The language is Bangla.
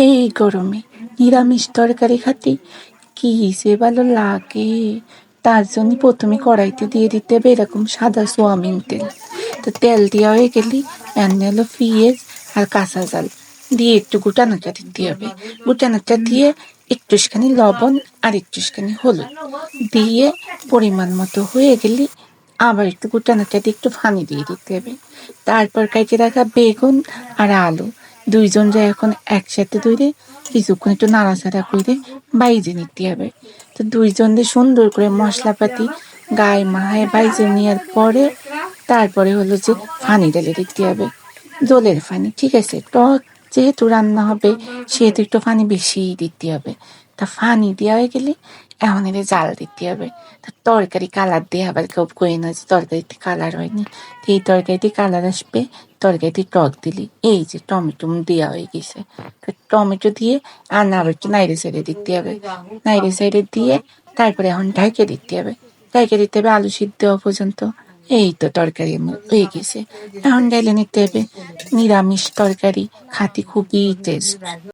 এই গরমে নিরামিষ তরকারি খাতে কি যে ভালো লাগে। তার জন্য প্রথমে কড়াইতে দিয়ে দিতে হবে এরকম সাদা সোয়াবিন তেল। তো তেল দেওয়া হয়ে গেলে এনে হলো পেঁয়াজ আর কাঁচা জাল দিয়ে একটু গুটানোটা দিতে হবে। গুটানোটা দিয়ে একটুখানি লবণ আর একটুখানি হলুদ দিয়ে পরিমাণ মতো হয়ে গেলে আবার একটু গুটানোটা দিয়ে একটু পানি দিয়ে দিতে হবে। তারপর কেটে রাখা বেগুন আর আলু দুইজন যে এখন একসাথে ধরে কিছুক্ষণ একটু নাড়াচাড়া করে বাইজে নিতে হবে। তো দুইজনদের সুন্দর করে মশলাপাতি গায়ে মাহায় বাইজে নেওয়ার পরে তারপরে হলো যে পানি ঢেলে দিতে হবে, জলের পানি। ঠিক আছে, টক যেহেতু রান্না হবে সেহেতু একটু পানি বেশিই দিতে হবে। তা পানি দেওয়া হয়ে গেলে এখন এনে জাল দিতে হবে। তা তরকারি কালার দিয়ে আবার কেউ কই না যে তরকারিতে কালার হয়নি। তো এই তরকারিতে কালার আসবে তরকারিতে টক দিলি। এই যে টমেটো দেওয়া হয়ে গেছে, তো টমেটো দিয়ে আর না একটু নাইড়ে সাইডে দিতে হবে। নাইড়ে সাইডে দিয়ে তারপরে এখন ঢাইকে দিতে হবে। ঢাইকে দিতে হবে আলু সিদ্ধ হওয়া পর্যন্ত। এই তো তরকারি আমার হয়ে গেছে। এখন ডাইলে নিতে হবে। নিরামিষ তরকারি খাতে খুবই টেস্ট।